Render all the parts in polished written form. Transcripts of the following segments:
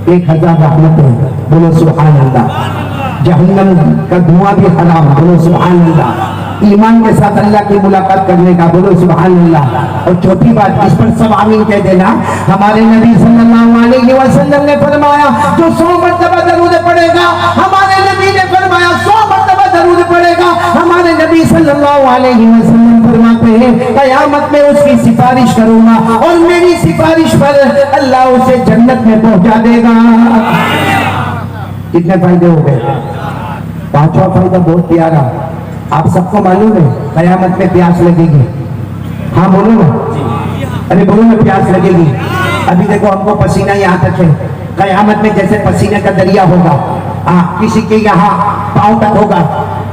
1000 रहमतें, बोलो सुभान अल्लाह। जहन्नम का धुआं भी हराम, बोलो सुभान अल्लाह। ईमान के साथ अल्लाह की मुलाकात करने का, बोलो सुभान अल्लाह। और चौथी बात, इस पर सब आमीन कह देना। हमारे नबी सल्लल्लाहु अलैहि वसल्लम ने फरमाया जो 100 मरतबा दरूद पढ़ेगा, हमारे नबी ने फरमाया 100 मरतबा दरूद पढ़ेगा। हमारे नबी सल्लल्लाहु अलैहि वसल्लम फरमाते हैं क़यामत में उसकी सिफारिश करूंगा और मेरी सिफारिश पर अल्लाह उसे जन्नत में पहुंचा देगा। कितने फायदे हो गए? पांचवा फायदा बहुत प्यारा, आप सबको मालूम है क़यामत में प्यास लगेगी। हाँ बोलो ना, अरे बोलो ना, प्यास लगेगी। अभी देखो हमको पसीना यहाँ तक है, क़यामत में जैसे पसीने का दरिया होगा, किसी के यहाँ पांव तक होगा,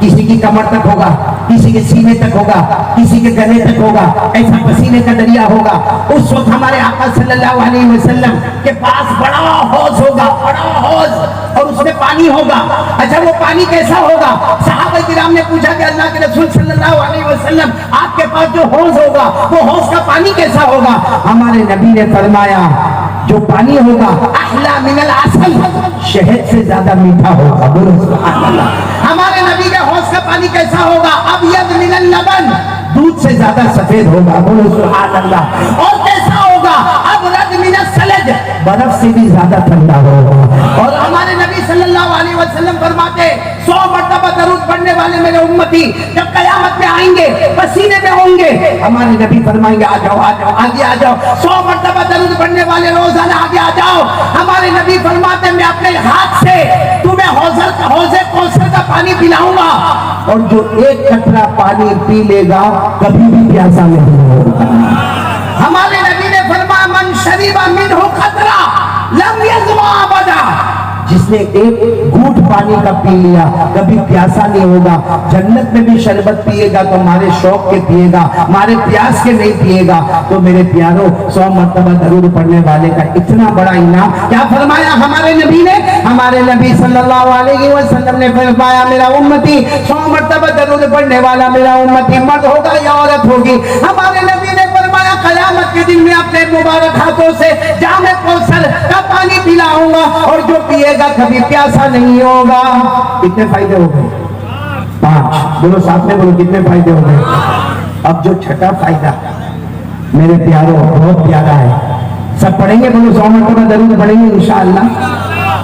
किसी की कमर तक होगा, किसी के सीने तक होगा, किसी के गले तक होगा, ऐसा पसीने का दरिया होगा। उस वक्त हमारे आका सल्लल्लाहु अलैहि वसल्लम के पास बड़ा हौज होगा, बड़ा हौज, और उसमें पानी होगा। अच्छा वो पानी कैसा होगा? सहाबा किराम ने पूछा कि अल्लाह के रसूल सल्लल्लाहु अलैहि वसल्लम आपके पास जो हौज होगा वो हौज का पानी कैसा होगा? हमारे नबी ने फरमाया जो पानी होगा अहला मिनल असल, शहद से ज्यादा मीठा होगा। बोलो सुभान अल्लाह। हमारे नबी के हौज का पानी कैसा होगा? अबयद मिनल लबन, दूध से ज्यादा सफेद होगा। बोलो सुभान अल्लाह। और कैसा होगा? अबरद मिनल सलज, बर्फ से भी ज्यादा ठंडा होगा। और हमारे नबी सल्लल्लाहु अलैहि वसल्लम फरमाते 100 मरतबा दरूद पढ़ने वाले मेरे उम्मती जब क़यामत में आएंगे पसीने में होंगे, हमारे नबी फरमाएंगे आ जाओ, आ जाओ, आगे आ जाओ। 100 मरतबा दरूद पढ़ने वाले रोजाना आगे आ जाओ। हमारे नबी फरमाते मैं अपने हाथ से तुम्हें हौज़े कौसर का पानी पिलाऊंगा, और जो एक कतरा पानी पी लेगा कभी भी प्यासा नहीं होगा। हमारे नबी ने फरमाया मन शरीबा मिनहु क़तरा लम यज़मा अबदा, जिसने एक घूंट पानी का पी लिया कभी प्यासा नहीं होगा। जन्नत में भी शरबत पिएगा तो हमारे शौक के पिएगा, हमारे प्यास के नहीं पिएगा। तो मेरे प्यारों 100 मरतबा दरूद पढ़ने वाले का इतना बड़ा इनाम क्या फरमाया हमारे नबी ने? हमारे नबी सल्लल्लाहु अलैहि वसल्लम ने फरमाया मेरा उम्मती 100 मरतबा दरूद पढ़ने वाला मेरा उम्मती मर्द होगा या औरत होगी। हमारे नबी ने फरमाया क़यामत के दिन में अपने मुबारक हाथों से जामे कौसर का पानी पिलाऊंगा, और जो पिएगा कभी प्यासा नहीं होगा। कितने फायदे हो गए? 5। बोलो साथ में बोलो, कितने फायदे हो गए? अब जो छठा फायदा मेरे प्यारों बहुत प्यारा है, सब पढ़ेंगे। बोलो 100 मरतबा दरूद पढ़ेंगे इंशाअल्लाह।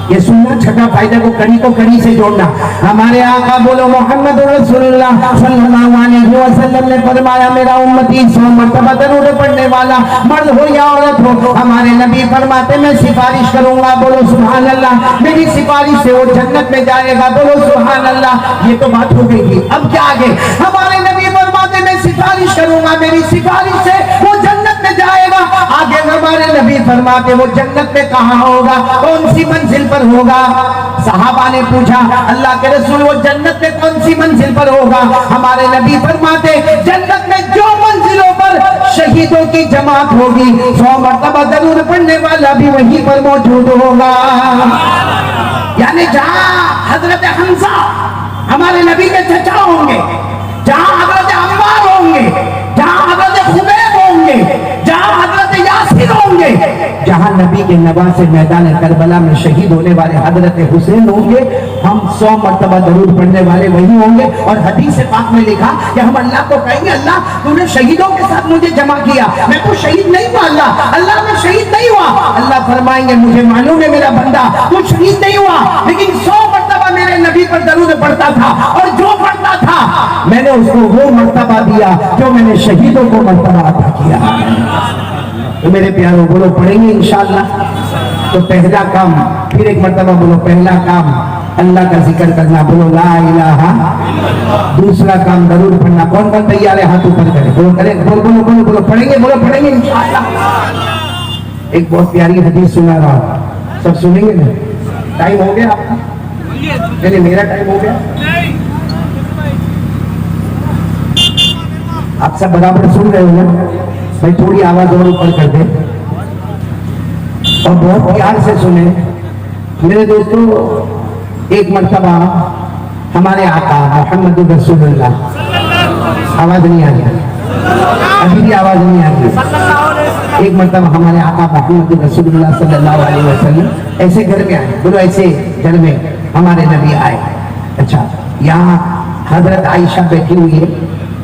ये सुनना, छठा फायदा को कड़ी से जोड़ना। हमारे आका बोलो मोहम्मद रसूलुल्लाह सल्लल्लाहु अलैहि वसल्लम ने फरमाया मेरा उम्मती 100 मरतबा दरूद पढ़ने वाला मर्द हो या औरत हो, हमारे नबी फरमाते मैं सिफारिश करूंगा। बोलो सुभान अल्लाह। मेरी सिफारिश से वो जन्नत में जाएगा। बोलो सुभान अल्लाह। ये तो बात हो गई थी, अब क्या आगे? हमारे नबी फरमाते मैं सिफारिश करूंगा, मेरी सिफारिश से वो जन्नत में जाएगा। आगे हमारे नबी फरमाते वो जन्नत में कहाँ होगा, कौन सी मंजिल पर होगा? सहाबा ने पूछा अल्लाह के रसूल वो जन्नत में कौन सी मंजिल पर होगा? हमारे नबी फरमाते जन्नत में जो मंजिलों पर शहीदों की जमात होगी 100 मरतबा दरूद पढ़ने वाला भी वहीं पर मौजूद होगा। यानी जहां हजरत हमजा हमारे नबी के चचा होंगे, जहां हजरत अम्मार होंगे, जहां हजरत खुबैब होंगे, जहां हजरत यासीन होंगे, जहां नबी के नवासे मैदान करबला में शहीद होने वाले हजरत हुसैन होंगे, हम 100 मरतबा दरूद पढ़ने वाले वही होंगे। और हदीस पाक में लिखा कि हम अल्लाह को कहेंगे अल्लाह तूने शहीदों के साथ मुझे जमा किया, मैं तो शहीद नहीं हुआ। अल्लाह मैं शहीद नहीं हुआ। अल्लाह फरमाएंगे मुझे मालूम है मेरा बंदा तू शहीद नहीं हुआ, लेकिन 100 मरतबा मेरे नबी पर दरूद पढ़ता था, और जो पढ़ता था मैंने उसको वो मर्तबा दिया जो मैंने शहीदों को मर्तबा अता किया। तो मेरे प्यारों बोलो पढ़ेंगे इंशाअल्लाह। तो पहला काम, फिर एक मर्तबा बोलो, पहला काम अल्लाह का जिक्र करना, बोलो ला इलाहा। दूसरा काम दरूद पढ़ना। कौन कौन तैयार है हाथ ऊपर करे, बोलो करे, बोलो बोलो बोलो बोलो पढ़ेंगे, बोलो पढ़ेंगे इंशाअल्लाह। एक बहुत प्यारी हदीस सुना रहा, सब सुनेंगे ना? टाइम हो गया आपका? नहीं मेरा टाइम हो गया। आप सब बराबर सुन रहे हो ना? भाई थोड़ी आवाज और ऊपर कर दे और बहुत प्यार से सुने मेरे दोस्तों। एक मर्तबा हमारे आका मोहम्मद रसूलुल्लाह, आवाज नहीं आ रही, ابھی بھی آواز نہیں آ رہی. ایک مرتبہ ہمارے آقا محمد رسول اللہ صلی اللہ علیہ وسلم ایسے گھر میں آئے. بولو ایسے گھر میں ہمارے نبی آئے. اچھا یہاں حضرت عائشہ بیٹھی ہوئی ہے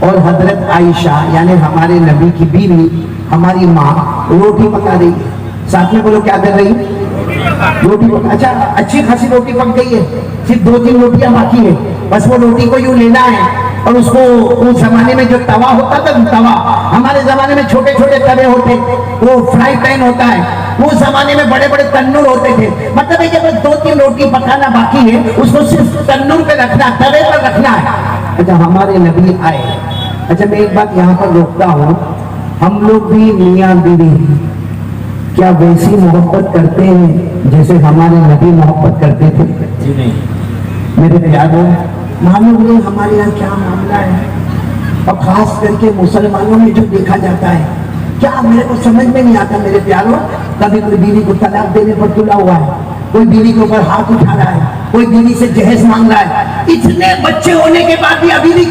اور حضرت عائشہ یعنی ہمارے نبی کی بیوی ہماری ماں روٹی پکا رہی ہے. ساتھ میں بولو کیا کر رہی ہے؟ روٹی. اچھا اچھی خاصی روٹی پک گئی ہے, صرف 2-3 روٹیاں باقی ہے. بس وہ روٹی کو یوں لینا ہے اور اس کو اس زمانے میں جو توا ہوتا تھا, توا ہمارے زمانے میں چھوٹے چھوٹے توے ہوتے, وہ فرائی پین ہوتا ہے. اس زمانے میں بڑے بڑے تنور ہوتے تھے. مطلب ہے کہ بس 2-3 روٹی پکانا باقی ہے, اس کو صرف تنور پہ رکھنا, توے پر رکھنا ہے. اچھا ہمارے نبی آئے. اچھا میں ایک بات یہاں پر روکتا ہوں, ہم لوگ بھی میاں بیوی کیا ویسی محبت کرتے ہیں جیسے ہمارے نبی محبت کرتے تھے؟ جی نہیں. میرے پیاروں معلوم نہیں ہمارے یہاں کیا معاملہ ہے, اور خاص کر کے مسلمانوں میں جو دیکھا جاتا ہے کیا میرے کو سمجھ میں نہیں آتا. میرے پیاروں کبھی کوئی بیوی کو طلاق دینے پر تلا ہوا ہے, کوئی بیوی کے اوپر ہاتھ اٹھا رہا ہے, کوئی بیوی سے جہیز مانگ رہا ہے. اتنے بچے ہونے کے بعد بھی ابھی بھی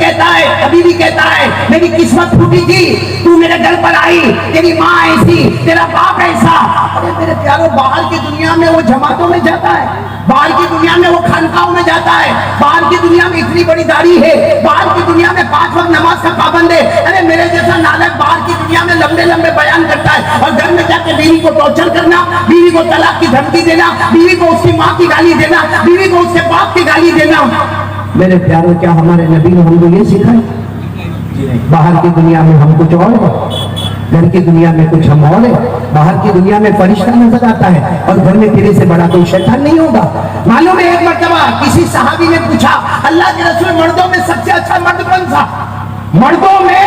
کہتا ہے میری قسمت پھوٹی تھی, تو میرے گھر پر آئی, تیری ماں ایسی, تیرا باپ ایسا. ارے میرے پیاروں باہر کی دنیا میں وہ جماعتوں میں جاتا ہے, باہر کی دنیا میں وہ خانقاہوں میں جاتا ہے, باہر کی دنیا میں اتنی بڑی داڑھی ہے, باہر کی دنیا میں 5 وقت نماز کا پابند ہے. ارے میرے جیسا نالک باہر کی دنیا میں لمبے لمبے بیان کرتا ہے, اور گھر میں جا کے بیوی کو ٹارچر کرنا, بیوی کو طلاق کی دھمکی دینا, بیوی کو اس کی ماں کی گالی دینا, بیوی کو اس کے باپ کی گالی دینا. میرے پیاروں کیا ہمارے نبی نے ہم کو یہ سکھایا؟ باہر کی دنیا میں ہم کچھ اور ہے, گھر کی دنیا میں کچھ ہم اور ہے. باہر کی دنیا میں فرشتہ نظر آتا ہے اور گھر میں تیرے سے بڑا کوئی شیطان نہیں ہوگا. معلوم ہے ایک مرتبہ کسی صحابی نے پوچھا اللہ کے رسول مردوں میں سب سے اچھا مرد کون سا؟ مردوں میں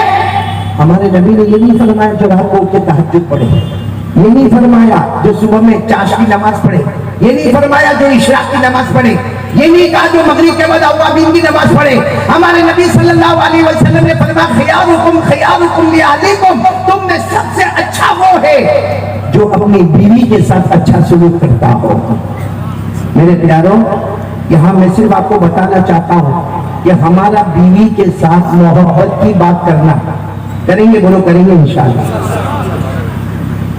ہمارے نبی نے یہ نہیں فرمایا جو رات کو اٹھ کے تہجد پڑھے, یہ نہیں فرمایا جو صبح میں چاش کی نماز پڑھے, یہ نہیں فرمایا جو اشراق کی نماز پڑھے, یہ نہیں کہا جو مغرب کے بعد اوابین کی نماز پڑھے. ہمارے نبی صلی اللہ علیہ وسلم نے فرمایا خیارکم لأہلیکم, تم میں سب سے اچھا وہ ہے جو اپنی بیوی کے ساتھ اچھا سلوک کرتا ہو. میرے پیاروں یہاں میں صرف آپ کو بتانا چاہتا ہوں کہ ہمارا بیوی کے ساتھ محبت کی بات کرنا کریں گے, بولو کریں گے انشاءاللہ.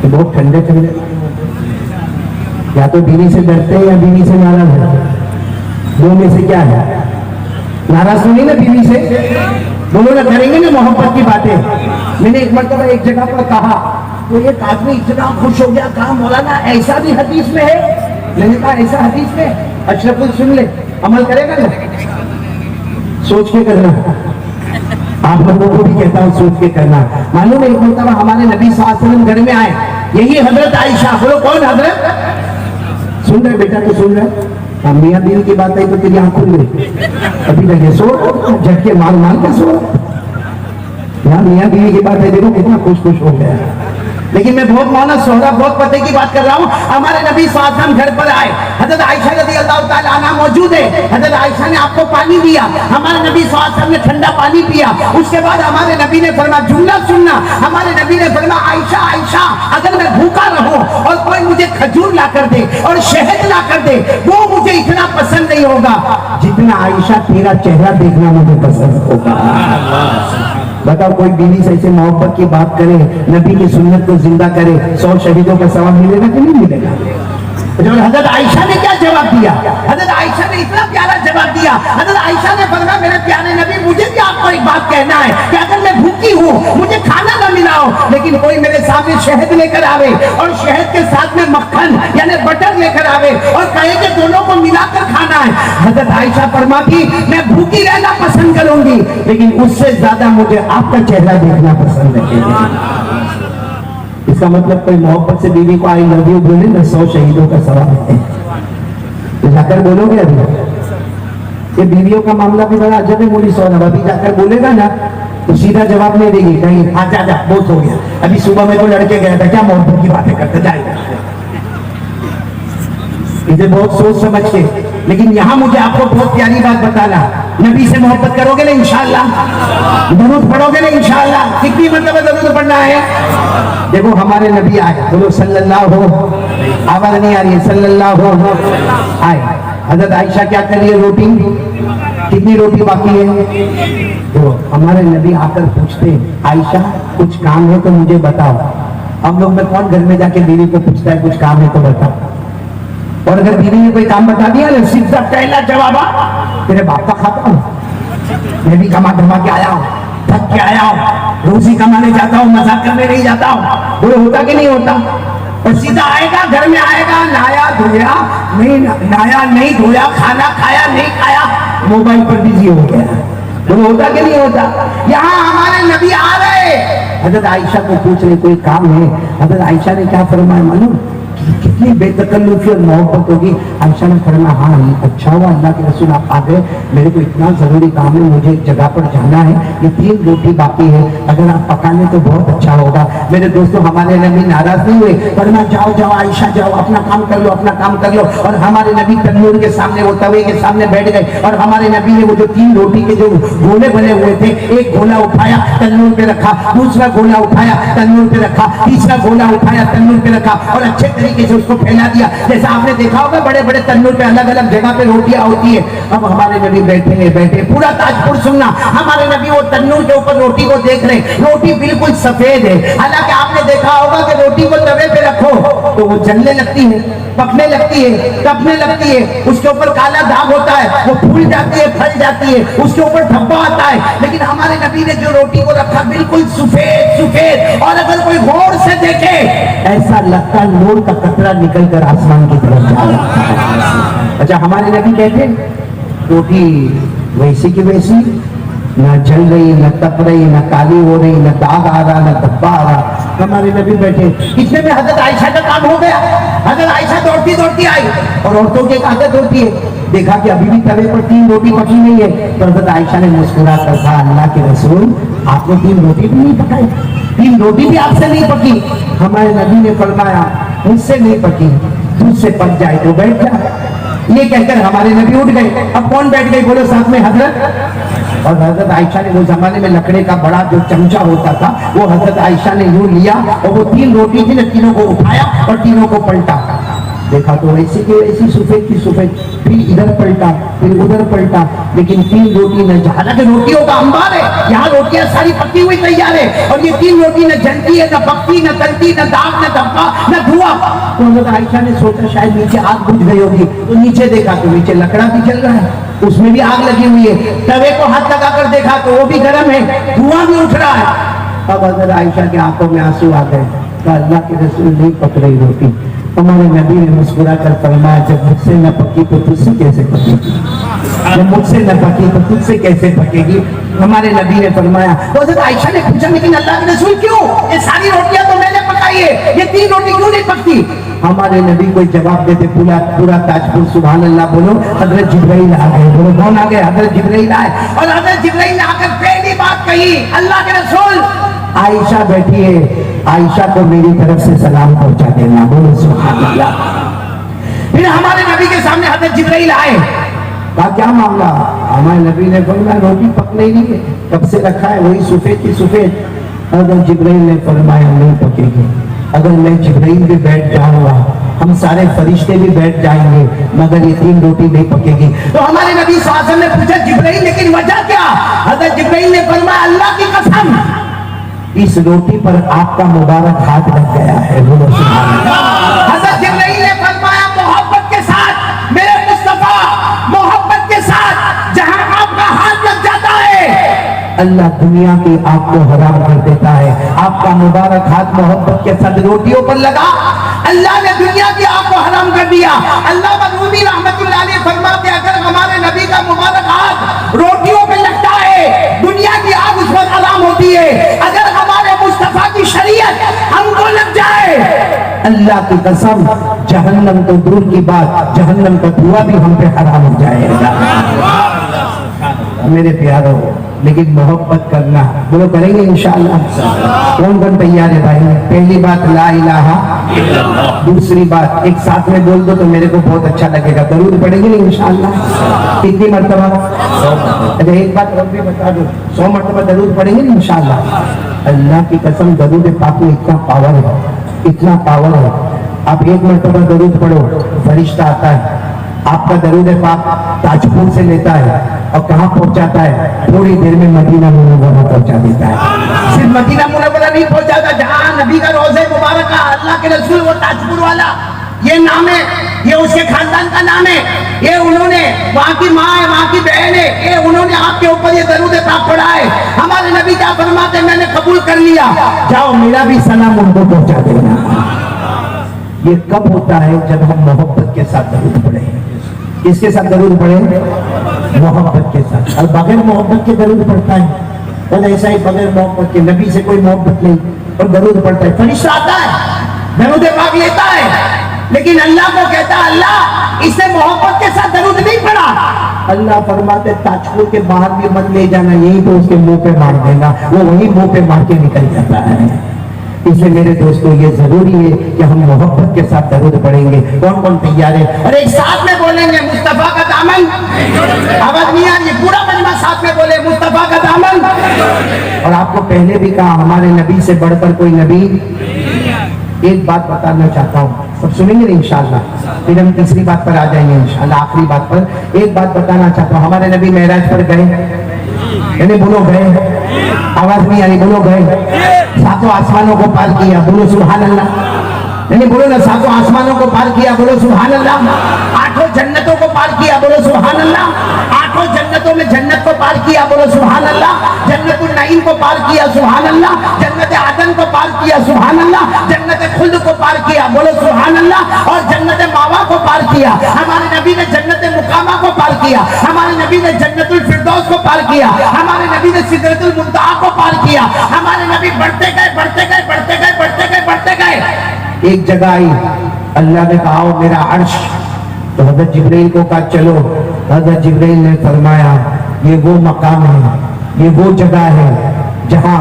بہت ٹھنڈے یا تو بیوی سے ڈرتے ہیں یا بیوی سے ناراض ہے, دو میں سے کیا ہے؟ ناراض ہوئی نا بیوی سے, بولو نا کریں گے نا محبت کی باتیں. میں نے ایک مرتبہ ایک جگہ پر کہا تو ایک آدمی اتنا خوش ہو گیا, کہا مولانا ایسا بھی حدیث میں ہے؟ میں نے کہا ایسا حدیث میں اشرف سن لے, عمل کرے گا نا, سوچ کے کرنا. آپ لوگوں کو بھی کہتا ہوں سوچ کے کرنا. معلوم ہے ایک مرتبہ ہمارے نبی صلی اللہ علیہ وسلم گھر میں آئے, یہی حضرت عائشہ, بولو کون حضرت؟ سن رہے بیٹا تو سن رہے, میاں بیوی کی بات ہے تو تیری آنکھ کھل گئی, ابھی لگے سو جھٹ کے مال کر سو. یہاں میاں بیوی کی بات ہے, دیکھو کتنا خوش ہو گیا. لیکن میں بہت مونا سہرا بہت پتے کی بات کر رہا ہوں. ہمارے نبی صلی اللہ علیہ وسلم گھر پر آئے, حضرت عائشہ رضی اللہ تعالیٰ عنہ موجود ہے. حضرت عائشہ نے آپ کو پانی دیا, ہمارے نبی صلی اللہ علیہ وسلم نے ٹھنڈا پانی پیا. اس کے بعد ہمارے نبی نے فرمایا, جملہ سننا, ہمارے نبی نے فرمایا عائشہ عائشہ اگر میں بھوکا رہوں اور کوئی مجھے کھجور لا کر دے اور شہد لا کر دے, وہ مجھے اتنا پسند نہیں ہوگا جتنا عائشہ تیرا چہرہ دیکھنا مجھے پسند ہوگا. بتاؤ کوئی بیوی سے ایسے محبت کی بات کرے, نبی کی سنت کو زندہ کرے, 100 شہیدوں کا ثواب ملے گا کہ نہیں ملے گا؟ حضرت عائشہ نے کیا جواب دیا؟ حضرت عائشہ نے اتنا پیارا جواب دیا. حضرت عائشہ نے فرمایا میرے پیارے نبی مجھے بھی آپ کو ایک بات کہنا ہے کہ اگر میں بھوکی ہوں, مجھے کھانا نہ ملا ہو, لیکن کوئی میرے سامنے شہد لے کر آوے اور شہد کے ساتھ میں مکھن یعنی بٹر لے کر آوے اور کہے کہ دونوں کو ملا کر کھانا ہے, حضرت عائشہ فرماتی میں بھوکی رہنا پسند کروں گی, لیکن اس سے زیادہ مجھے آپ کا چہرہ دیکھنا پسند ہے. اس کا مطلب کوئی محبت سے بیوی کو آئی لو یو بولے نا 100 شہیدوں کا ثواب ہے. جا کر بولو گے ابھی یہ بیویوں کا معاملہ بھی بڑا عجب ہے. مولی سونا ابھی جا کر بولے گا نا تو سیدھا جواب نہیں دے گی, کہیں ہاں جا بہت ہو گیا, ابھی صبح میں تو لڑکے گیا تھا, کیا محبت کی باتیں کرتے جائے گا. اسے بہت سوچ سمجھ کے, لیکن یہاں مجھے آپ کو بہت پیاری بات بتانا, نبی سے محبت کرو گے نا انشاءاللہ, درود پڑھو گے نا انشاءاللہ. کتنی مرتبہ درود پڑھنا ہے؟ دیکھو ہمارے نبی آئے, بولو صلی اللہ ہو, آواز نہیں آ رہی ہے, صلی اللہ ہو آئے. حضرت عائشہ کیا کر رہی ہے؟ روٹی. کتنی روٹی باقی ہے؟ تو ہمارے نبی آ کر پوچھتے عائشہ कुछ काम है तो मुझे बताओ। हम लोग में कौन घर में जाके बीवी को पूछता है कुछ काम है तो बताओ? और अगर बीवी ने कोई काम बता दिया ना, सीधा पहला जवाब तेरे बाप का खाता हूँ, मैं भी कमा धमा के आया हूँ, थक के आया हूँ, रोजी कमाने जाता हूँ, मजाक करने नहीं जाता हूँ। बोले होता कि नहीं होता? और सीधा आएगा, घर में आएगा, नाया धोया नहीं, नाया नहीं धोया, खाना खाया नहीं खाया, मोबाइल पर बिजी हो गया। बोले होता कि नहीं होता? यहाँ हमारे नबी आ रहे, हजरत आयशा को पूछ रहे कोई काम है। हजरत आयशा ने क्या फरमाया मालूम? कितनी बेतकल्लुफी और मोहब्बत होगी। आयशा ने फरमाया हाँ अच्छा हुआ अल्लाह के रसूल आप आ गए, मेरे को इतना जरूरी काम है, मुझे एक जगह पर जाना है, ये 3 रोटी बाकी है, अगर आप पका लें तो बहुत अच्छा होगा। मेरे दोस्तों हमारे नबी नाराज नहीं हुए, फरमाया जाओ जाओ आयशा जाओ, अपना काम कर लो, अपना काम कर लो। और हमारे नबी तन्नूर के सामने, वो तवे के सामने बैठ गए और हमारे नबी ने वो जो 3 रोटी के जो गोले बने हुए थे, एक गोला उठाया तन्नूर पे रखा, दूसरा गोला उठाया तन्नूर पे रखा, तीसरा गोला उठाया तन्नूर पे रखा और अच्छे तरीके से उसको फैला दिया। जैसा आपने देखा होगा बड़े बड़े तन्नूर पे अलग अलग जगह पे रोटियां होती है। अब हमारे नबी बैठे पूरा ताजपुर सुनना, हमारे नबी वो तन्नूर के ऊपर रोटी को देख रहे, रोटी बिल्कुल सफेद है। हालांकि आपने देखा होगा कि रोटी को तवे पे रखो तो वो जलने लगती है, पकने लगती है, कपने लगती है, उसके ऊपर काला दाग होता है, वो फूल जाती है, फल जाती है, उसके ऊपर धब्बा आता है। लेकिन हमारे नबी ने जो रोटी को रखा बिल्कुल सफेद सफेद, और अगर कोई गौर से देखे ऐसा लगता है नूर का कतरा निकल कर आसमान की तरफ जा रहा है। अच्छा हमारे नबी कहते रोटी वैसी की वैसी, न जल रही, न तप रही, न काली हो रही, न दाग आ रहा, न धब्बा आ रहा। हमारे नबी बैठे, इतने में हजरत आयशा का काम हो गया। हजरत आयशा दौड़ती दौड़ती आई, और औरतों की एक आदत होती है, देखा कि अभी भी तवे पर 3 रोटी पकी नहीं है, तो हजरत आयशा ने मुस्कुरा कर कहा अल्लाह के रसूल आपने 3 रोटी भी नहीं पकाई, 3 रोटी भी आपसे नहीं पकी। हमारे नबी ने फरमाया मुझसे नहीं पकी, तुझसे पक जाए तो बैठ जा। ये कहकर हमारे नबी उठ गए। अब कौन बैठ गए बोलो साथ में? हजरत। और हजरत आयशा ने वो जमाने में लकड़े का बड़ा जो चमचा होता था वो हजरत आयशा ने यूं लिया और वो 3 रोटी थी ना, तीनों को उठाया और तीनों को पलटा। देखा तो वैसी की वैसी सफेद की सफेद, फिर इधर पलटा फिर उधर पलटा, लेकिन 3 रोटी न, हालांकि रोटियों का अंबार है, यहाँ रोटियां सारी पकी हुई तैयार है, और ये 3 रोटी न जलती है, न पकती, न तलती, न दाग, न धब्बा, न धुआं। तो हजरत आयशा ने सोचा शायद नीचे आग बुझ गई होगी, तो नीचे देखा तो नीचे लकड़ा भी जल रहा है, उसमें भी आग लगी हुई है। तवे को हाथ लगाकर देखा तो वो भी गर्म है, धुआं भी उठ रहा है। अब हजरत आयशा की आंखों में आंसू आ गए, कहा अल्लाह के रसूल नहीं पक रही रोटी। हमारे नबी ने मुस्कुरा कर फरमाया जब मुझसे न पकी तो तुझसे कैसे पकेगी, जब मुझसे न पकी तो तुझसे कैसे पकेगी। हमारे नबी ने फरमाया, तो हज़रत आयशा ने पूछा लेकिन अल्लाह के रसूल क्यों, ये सारी रोटियां तो मैंने पकाई है, ये 3 रोटी क्यों नहीं पकती? हमारे नबी को जवाब देते पूरा ताजपुर सुभान अल्लाह बोलो, हजरत जिब्राइल आ गए। बोलो कौन आ गए? हजरत जिब्राइल आए, और हजरत जिब्राइल आकर पहली बात कही, अल्लाह के रसूल आयशा बैठी है, आयशा को मेरी तरफ से सलाम पहुंचा देना। बोलो सुभान अल्लाह। फिर हमारे नबी के सामने हजरत जिब्राइल आए, कहा क्या मामला? हमारे नबी ने फरमाया रोटी पक नहीं है, कब से रखा है वही सफेद की सफेद। हजरत जिब्राइल ने फरमाया नहीं पकेगी, अगर मैं जिब्राइल भी बैठ जाऊंगा, हम सारे फरिश्ते भी बैठ जाएंगे, मगर ये 3 रोटी नहीं पकेगी। तो हमारे नबी सल्लल्लाहु अलैहि वसल्लम ने पूछा जिब्राइल लेकिन वजह क्या? हजरत जिब्राइल ने फरमाया अल्लाह की कसम इस रोटी पर आपका मुबारक हाथ लग गया है। बोलो सुभान अल्लाह। हजरत जिब्राइल ने फरमाया मोहब्बत के साथ मेरे मुस्तफा, मोहब्बत के साथ जहां आपका हाथ लग जाता है अल्लाह दुनिया की आग को हराम कर देता है। आपका मुबारक हाथ मोहब्बत के साथ रोटियों पर लगा, अल्लाह ने दुनिया की आग को हराम कर दिया। अल्लाह रूमी रहमतुल्लाह अलैह फरमाते अगर हमारे नबी का मुबारक हाथ रोटियों पे लगता है दुनिया की आग उस पर हराम होती है। अगर हमारे मुस्तफा की शरीयत हमको लग जाए, अल्लाह की कसम जहन्नम तो दूर की बात, जहन्नम का धुआं भी हम पे हराम हो जाएगा। मेरे प्यारो लेकिन मोहब्बत करना, बोलो करेंगे इंशाअल्लाह। कौन कौन तैयार है भाई? पहली बात ला इलाहा इल्लल्लाह, दूसरी बात एक साथ में बोल दो तो मेरे को बहुत अच्छा लगेगा, दरूद पढ़ेंगे नहीं इंशाअल्लाह? कितनी मरतबा? 100। अच्छा एक बात और भी बता दो, 100 मरतबा दरूद पढ़ेंगे नहीं इंशाअल्लाह? अल्लाह की कसम दरूद पाक में इतना पावर है, इतना पावर है। आप 1 मरतबा दरूद पढ़ो, फरिश्ता आता है, آپ کا درود پاک تاجپور سے لیتا ہے اور کہاں پہنچاتا ہے؟ تھوڑی دیر میں مدینہ منورہ پہنچا دیتا ہے. صرف مدینہ منورہ نہیں پہنچاتا، جہاں نبی کا روضہ مبارکہ، اللہ کے رسول وہ تاجپور والا، یہ نام ہے، یہ اس کے خاندان کا نام ہے، یہ انہوں نے، وہاں کی ماں ہے، وہاں کی بہن ہے، یہ انہوں نے آپ کے اوپر یہ درود پاک پڑھا ہے. ہمارے نبی کیا فرماتے ہیں؟ میں نے قبول کر لیا، جاؤ میرا بھی سلام ان کو پہنچا دینا. یہ کب ہوتا ہے؟ جب ہم محبت کے ساتھ درود پڑھیں. کس کے ساتھ درود پڑھیں؟ محبت کے ساتھ. اور بغیر محبت کے درود پڑھتا ہے، اور ایسا ہی بغیر محبت کے، نبی سے کوئی محبت نہیں اور درود پڑھتا ہے. فرشتہ آتا ہے، درود پاک لیتا ہے، لیکن اللہ کو کہتا ہے اللہ اس نے محبت کے ساتھ درود نہیں پڑھا. اللہ فرماتے تاجپور کے باہر بھی مت لے جانا، یہی تو اس کے منہ پہ مار دینا، وہ وہی منہ پہ مار کے نکل جاتا ہے. اس لیے میرے دوستو یہ ضروری ہے کہ ہم محبت کے ساتھ درود پڑھیں گے. کون کون تیار ہے؟ اور ایک ساتھ میں بولیں گے مصطفیٰ کا دامن. آواز نہیں آ رہی؟ پورا مجمع ساتھ میں بولے مصطفیٰ کا دامن. اور آپ کو پہلے بھی کہا ہمارے نبی سے بڑھ کر کوئی نبی. ایک بات بتانا چاہتا ہوں، سب سنیں گے انشاءاللہ، پھر ہم تیسری بات پر آ جائیں گے انشاءاللہ. آخری بات پر ایک بات بتانا چاہتا ہوں. ہمارے نبی معراج پر گئے، یعنی بولو گئے. آواز نہیں آ رہی؟ بولو گئے. ساتوں آسمانوں کو پار کیا، بولو سبحان اللہ. یعنی بولو نا، ساتوں آسمانوں کو پار کیا، بولو سبحان اللہ. آٹھوں جنتوں کو پار کیا، بولو سبحان اللہ. آٹھوں جنتوں میں جنت کو پار کیا، بولو سبحان اللہ. جنت النعیم کو پار کیا، سبحان اللہ. جنت عدن کو پار کیا، سبحان اللہ. جنت خلد کو پار کیا، بولو سبحان اللہ. اور جنت ماوا کو پار کیا. ہمارے نبی نے جنت مقامہ کو پار کیا. ہمارے نبی نے جنت الفردوس کو پار کیا. ہمارے نبی نے سدرۃ المنتہا کو پار کیا. ہمارے نبی بڑھتے گئے بڑھتے گئے بڑھتے گئے بڑھتے گئے بڑھتے گئے. ایک جگہ آئی، اللہ نے کہا میرا عرش، تو حضرت جبرائیل کو کہا چلو. حضرت جبرائیل نے فرمایا یہ وہ مقام ہے، یہ وہ جگہ ہے جہاں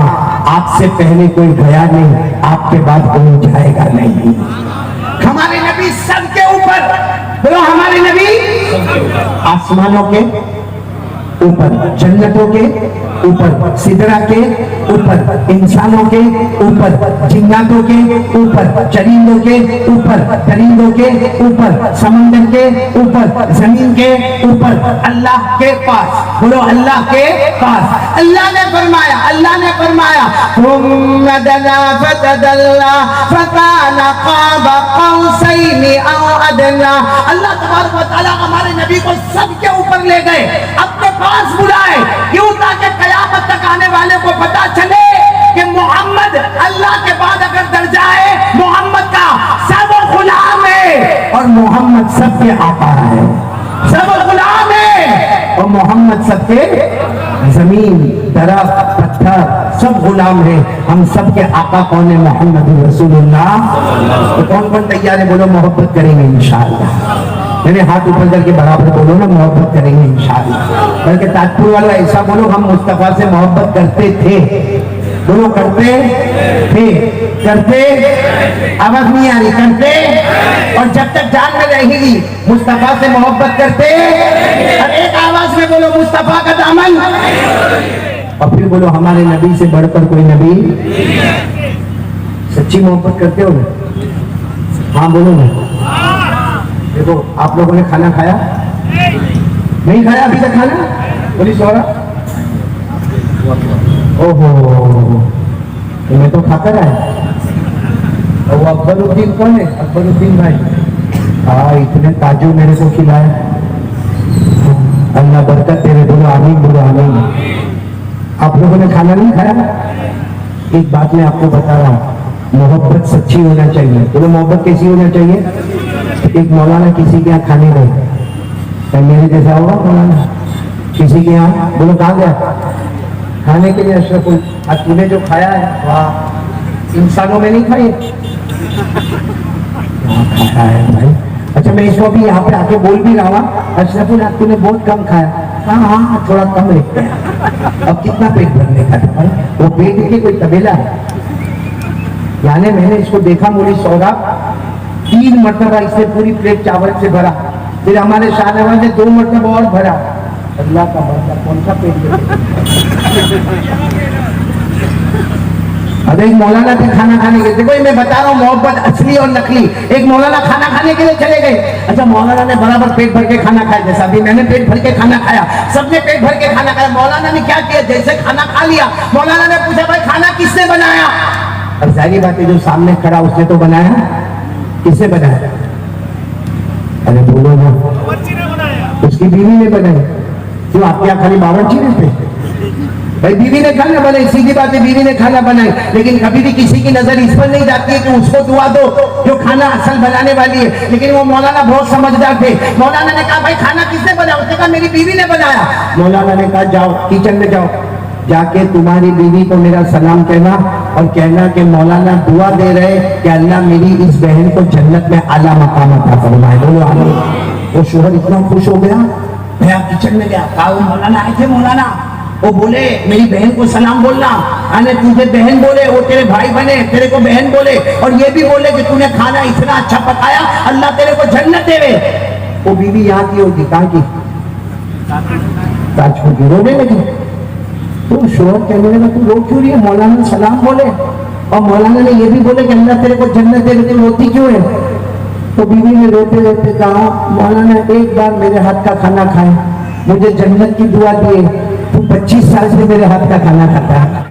آپ سے پہلے کوئی گیا نہیں، آپ کے بعد کوئی جائے گا نہیں. ہمارے نبی سب کے اوپر، بولو ہمارے نبی آسمانوں کے اوپر، جنتوں کے اوپر، سدرہ کے اوپر، انسانوں کے اوپر، جناتوں کے اوپر، چرندوں کے اوپر، درندوں کے اوپر، سمندر کے اوپر، زمین کے اوپر، اللہ کے پاس. بولو اللہ کے پاس. اللہ نے فرمایا ثم دنا فتدلى فكان قاب قوسين او ادنى. اللہ تبارک و تعالی ہمارے نبی کو سب کے اوپر لے گئے، اپنے پاس بلائے. کیوں؟ تاکہ قیامت تک آنے والے کو پتا چلے کہ محمد اللہ کے بعد اگر درجہ ہے محمد کا، سب غلام ہے اور محمد سب کے آقا ہے. سب غلام ہے اور محمد سب کے، زمین، درخت، پتھر سب غلام ہیں. ہم سب کے آقا کون ہے؟ محمد رسول اللہ. تو کون کون تیار ہے؟ بولو محبت کریں گے انشاءاللہ. یعنی ہاتھ اوپر کر کے برابر بولو نا، محبت کریں گے انشاءاللہ. بلکہ تاجپور والا ایسا بولو ہم مصطفیٰ سے محبت کرتے تھے. بولو کرتے تھے، کرتے. آواز نہیں آ رہی؟ کرتے. اور جب تک جان میں رہے گی مصطفیٰ سے محبت کرتے. اور ایک آواز میں بولو مصطفیٰ کا دامن. اور پھر بولو ہمارے نبی سے بڑھ کر کوئی نبی. سچی محبت کرتے ہو نا؟ ہاں بولو نا. دیکھو آپ لوگوں نے کھانا کھایا؟ نہیں کھایا ابھی تک کھانا؟ بولی سورا اوہو میں تو کھا کر آیا. اور وہ اکبر الدین کون ہے؟ اکبر الدین بھائی. اتنے تاجو میرے کو کھلایا، اللہ برکت تیرے. بولو آمین، بولو آمین. آپ لوگوں نے کھانا نہیں کھایا؟ ایک بات میں آپ کو بتا رہا ہوں، محبت سچی ہونا چاہیے. بولو محبت کیسی ہونا چاہیے؟ ایک مولانا کسی کے یہاں کھانے گئے، میرے جیسا ہوگا مولانا کسی کے یہاں. بولو کہاں گیا کھانے کے لیے؟ اشرف آج تم نے جو کھایا ہے واہ، انسانوں میں نہیں کھائی کھایا ہے بھائی. اچھا میں اس کو بھی یہاں پہ آ کے بول بھی رہا ہوں، اشرف الحق تم نے بہت کم کھایا. ہاں تھوڑا کم رکھتے ہیں. اب کتنا پیٹ بھرنے کا تھا بھائی؟ وہ پیٹ کی کوئی طبیلہ ہے. یعنی میں نے اس کو دیکھا، مولی سودا 3 مرتبہ اس نے پوری پلیٹ چاول سے بھرا، پھر ہمارے شاہ نواز نے 2 مرتبہ اور بھرا. اللہ کا بندہ کون سا پیٹ بھرا؟ अब एक मौलाना थे खाना खाने के लिए, देखो ये मैं बता रहा हूँ मोहब्बत असली और नकली। एक मौलाना खाना खाने के लिए चले गए। अच्छा, मौलाना ने बराबर पेट भर के खाना खाया, जैसा अभी मैंने पेट भर के खाना खाया, सबने पेट भर के खाना खाया। मौलाना ने क्या किया, जैसे खाना खा लिया, मौलाना ने पूछा भाई खाना किसने बनाया? अब जाहिर बात है जो सामने खड़ा उसने तो बनाया, किसने बनाया? अरे बोलो ना, उसकी बीवी ने बनाई। क्यों आपके यहाँ खाली बावर्ची रहते? भाई बीवी ने खाना बनाई, सीधी बात है, बीवी ने खाना बनाई, लेकिन कभी भी किसी की नजर इस पर नहीं जाती है कि उसको दुआ दो जो खाना असल बनाने वाली है। लेकिन वो मौलाना बहुत समझदार थे। मौलाना ने कहा भाई खाना किसने बनाया? उसने कहा मेरी बीवी ने बनाया। मौलाना ने कहा जाओ किचन में जाओ, जाके तुम्हारी बीवी को मेरा सलाम कहना और कहना कि मौलाना दुआ दे रहे कि अल्लाह मेरी इस बहन को जन्नत में आला मकाम अता फरमाए। बोलो आमीन। वो शोहर इतना खुश हो गया, मैं किचन में गया, कहा वो मौलाना आए थे, मौलाना वो बोले मेरी बहन को सलाम बोलना, अरे तुझे बहन बोले, वो तेरे भाई बने, तेरे को बहन बोले, और ये भी बोले कि तूने खाना इतना अच्छा पकाया, अल्लाह तेरे को जन्नत देवे। वो बीवी यहाँ की होगी, कहाँ की? राजकोट की। रोने लगी। तो शोहर कहने लगा तू रो क्यों रही है? मौलाना सलाम बोले और मौलाना ने ये भी बोले कि अल्लाह तेरे को जन्नत देवे, तू रोती क्यों है? तो बीवी ने रोते रोते कहा मौलाना एक बार मेरे हाथ का खाना खाए, मुझे जन्नत की दुआ दिए, तू 25 साल से मेरे हाथ का खाना खाता है।